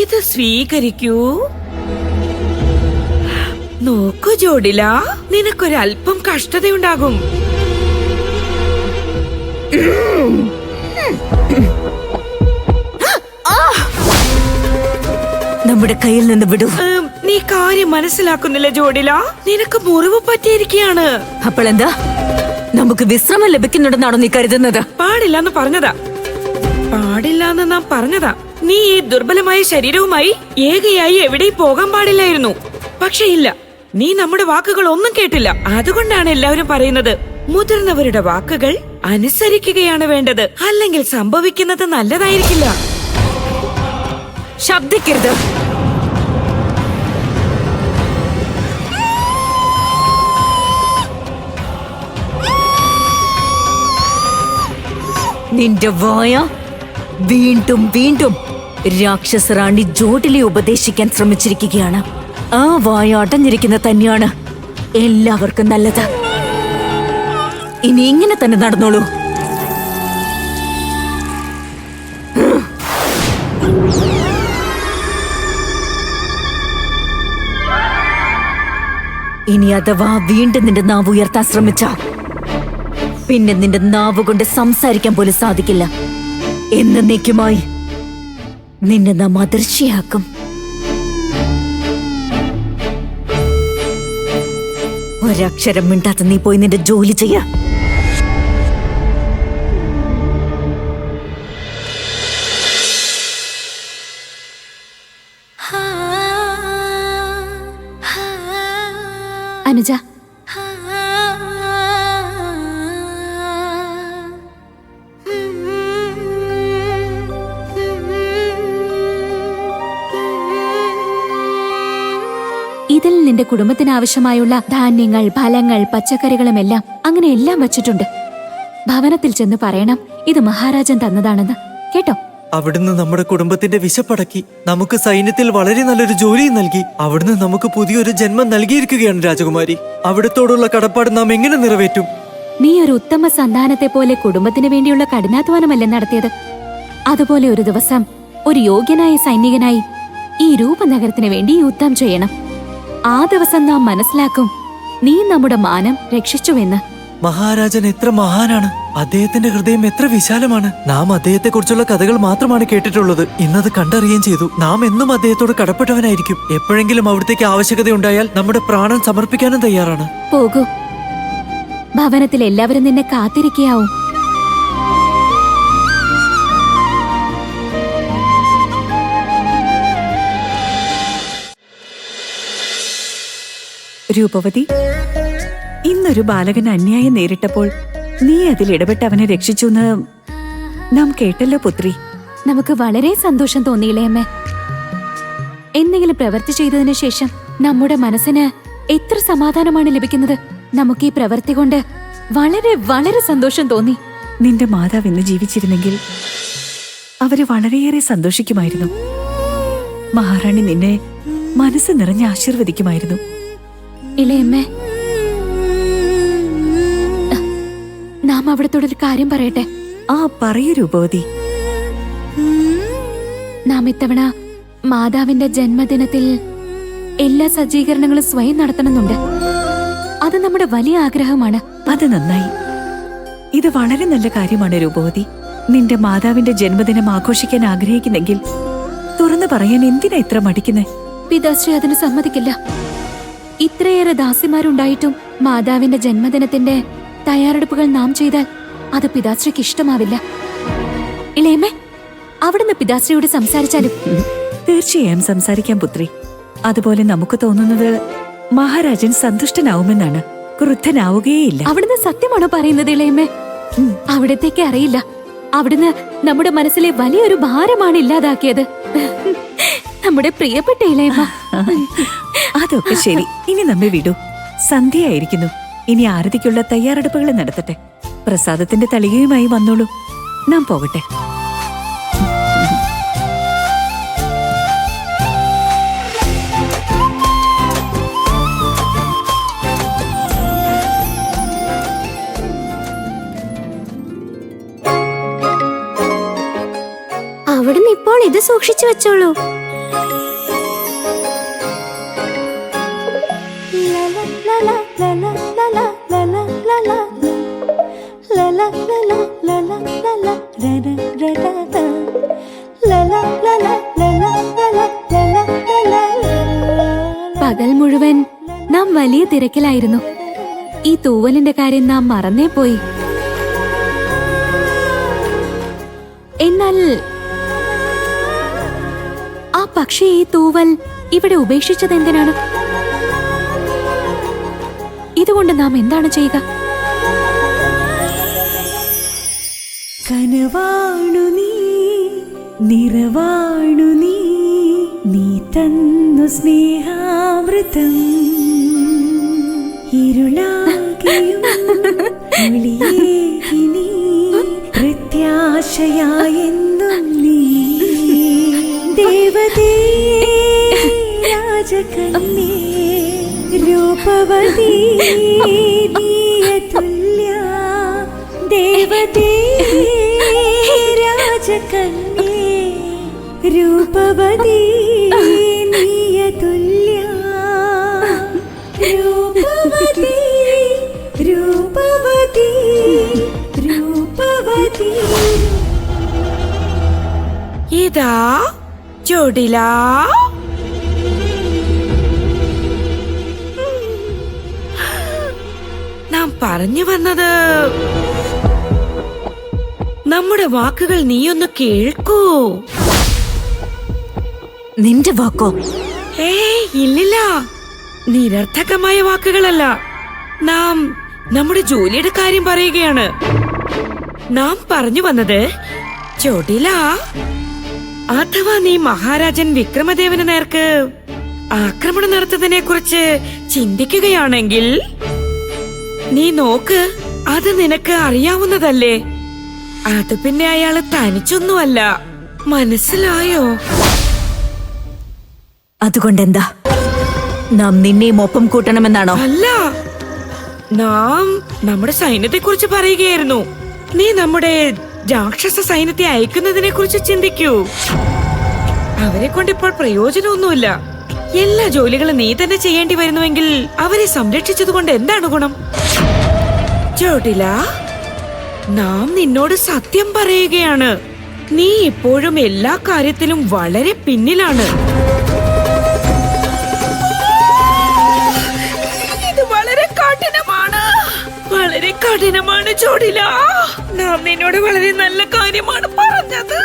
ഇത് സ്വീകരിക്കൂ. നോക്കൂ ജോഡില, നിനക്കൊരൽപ്പം കഷ്ടതയുണ്ടാകും. നമ്മുടെ കയ്യിൽ നിന്ന് വിടൂ. നീ കാര്യം മനസ്സിലാക്കുന്നില്ല ജോഡില, നിനക്ക് മുറിവ് പറ്റിയിരിക്കുകയാണ്. അപ്പോൾ എന്താ, നമുക്ക് വിശ്രമം ലഭിക്കുന്നുണ്ടെന്നാണോ നീ കരുതുന്നത്? പാടില്ലാന്ന് പറഞ്ഞതാ, പാടില്ലാന്ന് നാം പറഞ്ഞതാ. നീ ഈ ദുർബലമായ ശരീരവുമായി ഏകയായി എവിടെയും പോകാൻ പാടില്ലായിരുന്നു. പക്ഷെ ഇല്ല, നീ നമ്മുടെ വാക്കുകൾ ഒന്നും കേട്ടില്ല. അതുകൊണ്ടാണ് എല്ലാവരും പറയുന്നത്, മുതിർന്നവരുടെ വാക്കുകൾ അനുസരിക്കുകയാണ് വേണ്ടത്, അല്ലെങ്കിൽ സംഭവിക്കുന്നത് നല്ലതായിരിക്കില്ല. ശബ്ദിക്കരുത്. നിന്റെ വായ വീണ്ടും വീണ്ടും രാക്ഷസ റാണി ജോഡിലെ ഉപദേശിക്കാൻ ശ്രമിച്ചിരിക്കുകയാണ്. ആ വായ അടഞ്ഞിരിക്കുന്ന തന്നെയാണ് എല്ലാവർക്കും നല്ലത്. ഇനി ഇങ്ങനെ തന്നെ നടന്നോളൂ. ഇനി അഥവാ വീണ്ടും നിന്റെ നാവ് ഉയർത്താൻ ശ്രമിച്ച പിന്നെ നിന്റെ നാവ് കൊണ്ട് സംസാരിക്കാൻ പോലും സാധിക്കില്ല. എന്നേക്കുമായി നിന്നെ നാം അദൃശ്യയാക്കും. ഒരക്ഷരം മിണ്ടാത്ത നീ പോയി നിന്റെ ജോലി ചെയ്യ. അനുജ, ഇതിൽ നിന്റെ കുടുംബത്തിന് ആവശ്യമായുള്ള ധാന്യങ്ങൾ, ഫലങ്ങൾ, പച്ചക്കറികളുമെല്ലാം അങ്ങനെ എല്ലാം വച്ചിട്ടുണ്ട്. ഭവനത്തിൽ ചെന്ന് പറയണം ഇത് മഹാരാജൻ തന്നതാണെന്ന്, കേട്ടോ? അവിടുന്ന് നമ്മുടെ കുടുംബത്തിന്റെ വിശപ്പടക്കി നമുക്ക് സൈന്യത്തിൽ വളരെ നല്ലൊരു ജോലിയും നൽകി. അവിടുന്ന് നമുക്ക് പുതിയൊരു ജന്മം നൽകിയിരിക്കുകയാണ് രാജകുമാരി. അവിടത്തോടുള്ള കടപ്പാട് നാം എങ്ങനെ നിറവേറ്റും? നീ ഒരു ഉത്തമ സന്താനത്തെ പോലെ കുടുംബത്തിന് വേണ്ടിയുള്ള കഠിനാധ്വാനമല്ലേ നടത്തിയത്? അതുപോലെ ഒരു ദിവസം ഒരു യോഗ്യനായ സൈനികനായി ഈ രൂപനഗരത്തിന് വേണ്ടി യുദ്ധം ചെയ്യണം. ആ ദിവസം നാം മനസ്സിലാക്കും നീ നമ്മുടെ മാനം രക്ഷിച്ചുവെന്ന്. മഹാരാജൻ എത്ര മഹാനാണ്, അദ്ദേഹത്തിന്റെ ഹൃദയം എത്ര വിശാലമാണ്. നാം അദ്ദേഹത്തെ കുറിച്ചുള്ള കഥകൾ മാത്രമാണ് കേട്ടിട്ടുള്ളത്. ഇന്നത് കണ്ടറിയുകയും ചെയ്തു. നാം എന്നും അദ്ദേഹത്തോട് കടപ്പെട്ടവനായിരിക്കും. എപ്പോഴെങ്കിലും അവിടത്തേക്ക് ആവശ്യകതയുണ്ടായാൽ നമ്മുടെ പ്രാണൻ സമർപ്പിക്കാനും തയ്യാറാണ്. പോകൂ, ഭവനത്തിൽ എല്ലാവരും നിന്നെ കാത്തിരിക്കയാവും. രൂപവതി, ഇന്നൊരു ബാലകൻ അന്യായം നേരിട്ടപ്പോൾ നീ അതിൽ ഇടപെട്ട് അവനെ രക്ഷിച്ചു എന്ന് നാം കേട്ടല്ലോ പുത്രി. നമുക്ക് വളരെ സന്തോഷം തോന്നിയില്ലേ അമ്മേ? എന്തെങ്കിലും പ്രവൃത്തി ചെയ്തതിനു ശേഷം നമ്മുടെ മനസ്സിന് എത്ര സമാധാനമാണ് ലഭിക്കുന്നത്. നമുക്ക് ഈ പ്രവൃത്തി കൊണ്ട് വളരെ വളരെ സന്തോഷം തോന്നി. നിന്റെ മാതാവ് ഇന്ന് ജീവിച്ചിരുന്നെങ്കിൽ അവര് വളരെയേറെ സന്തോഷിക്കുമായിരുന്നു. മഹാറാണി നിന്നെ മനസ്സ് നിറഞ്ഞ് ആശീർവദിക്കുമായിരുന്നു. ഇളയമ്മേ, നാം അവിടത്തോടൊരു കാര്യം പറയട്ടെ? ആ പറയൂ രൂപവതി. നാം ഇത്തവണ മാതാവിന്റെ ജന്മദിനത്തിൽ എല്ലാ സജ്ജീകരണങ്ങളും സ്വയം നടത്തണമെന്നുണ്ട്. അത് നമ്മുടെ വലിയ ആഗ്രഹമാണ്. അത് നന്നായി. ഇത് വളരെ നല്ല കാര്യമാണ് രൂപവതി. നിന്റെ മാതാവിന്റെ ജന്മദിനം ആഘോഷിക്കാൻ ആഗ്രഹിക്കുന്നെങ്കിൽ തുറന്നു പറയാൻ എന്തിനാ ഇത്ര മടിക്കുന്നേ? പിതാശ്രീ അതിന് സമ്മതിക്കില്ല. ഇത്രയേറെ ദാസിമാരുണ്ടായിട്ടും മാതാവിന്റെ ജന്മദിനത്തിന്റെ തയ്യാറെടുപ്പുകൾ നാം ചെയ്താൽ അത് പിതാശ്രീക്ക് ഇഷ്ടമാവില്ല. ഇളയമ്മേ, അവിടുന്ന് പിതാശ്രീയോട് സംസാരിച്ചാലും? തീർച്ചയായും സംസാരിക്കാം പുത്രി. അതുപോലെ നമുക്ക് തോന്നുന്നത് മഹാരാജൻ സന്തുഷ്ടനാവുമെന്നാണ്, ക്രുദ്ധനാവുകയേയില്ല. അവിടുന്ന് സത്യമാണോ പറയുന്നത് ഇളയമ്മേ? അവിടത്തേക്ക് അറിയില്ല. അവിടുന്ന് നമ്മുടെ മനസ്സിലെ വലിയൊരു ഭാരമാണ് ഇല്ലാതാക്കിയത്. നമ്മുടെ പ്രിയപ്പെട്ട ഇളയമ്മ. അതൊക്കെ ശരി, ഇനി നമ്മെ വിടൂ. സന്ധ്യയായിരിക്കുന്നു. ഇനി ആരതിക്കുള്ള തയ്യാറെടുപ്പുകൾ നടത്തട്ടെ. പ്രസാദത്തിന്റെ തളികയുമായി വന്നോളൂ. നാം പോകട്ടെ. അവിടുന്ന് ഇപ്പോൾ ഇത് സൂക്ഷിച്ചു വെച്ചോളൂ. പകൽ മുഴുവൻ നാം വലിയ തിരക്കിലായിരുന്നു. ഈ തൂവലിന്റെ കാര്യം നാം മറന്നേ പോയി. എന്നാൽ ആ പക്ഷേ ഈ തൂവൽ ഇവിടെ ഉപേക്ഷിച്ചത് എന്തിനാണ്? ഇതുകൊണ്ട് നാം എന്താണ് ചെയ്യുക? കനവാണു നീ, നിറവാണു നീ, നീ തന്നു സ്നേഹാമൃതം. ഇരുളാകെയും ഒളിയേകി നീ, പ്രത്യാശയായെന്നും നീ. ദേവതേ രാജകന്യേ, രൂപവതീ നീയതുല്യ. ദേവതേ രാജകന്യേ, രൂപവതീ നീയതുല്യ. രൂപവതീ രൂപവതീ രൂപവതീ. ഇതാ ചോടില. നാം പറഞ്ഞു വന്നത്, നമ്മുടെ വാക്കുകൾ നീയൊന്ന് കേൾക്കൂ. നിന്റെ വാക്കോ? ഇല്ലില്ല, നിരർത്ഥകമായ വാക്കുകളല്ല. നാം നമ്മുടെ ജോലിയുടെ കാര്യം പറയുകയാണ്. നാം പറഞ്ഞു വന്നത്, ചോടില, അഥവാ നീ മഹാരാജൻ വിക്രമദേവന് നേർക്ക് ആക്രമണം നടത്തുന്നതിനെ കുറിച്ച് ചിന്തിക്കുകയാണെങ്കിൽ നീ നോക്ക്, അത് നിനക്ക് അറിയാവുന്നതല്ലേ. അത് പിന്നെ അയാള് തനിച്ചൊന്നുമല്ല, മനസ്സിലായോ? അതുകൊണ്ടെന്താ, നാം നിന്നെയും ഒപ്പം കൂട്ടണമെന്നാണോ? അല്ല, നാം നമ്മുടെ സൈന്യത്തെ കുറിച്ച് പറയുകയായിരുന്നു. നീ നമ്മുടെ രാക്ഷസ സൈന്യത്തെ അയക്കുന്നതിനെ കുറിച്ച് ചിന്തിക്കൂ. അവരെ കൊണ്ട് ഇപ്പോൾ പ്രയോജനമൊന്നുമില്ല. എല്ലാ ജോലികളും നീ തന്നെ ചെയ്യേണ്ടി വരുന്നുവെങ്കിൽ അവരെ സംരക്ഷിച്ചതുകൊണ്ട് എന്താണ് ഗുണം? ചോട്ടില, നാം നിന്നോട് സത്യം പറയുകയാണ്. നീ ഇപ്പോഴും എല്ലാ കാര്യത്തിലും വളരെ പിന്നിലാണ്. ഇത് വളരെ കഠിനമാണ്, വളരെ കഠിനമാണ് ചോടില. നാം നിന്നോട് വളരെ നല്ല കാര്യമാണ് പറഞ്ഞത്.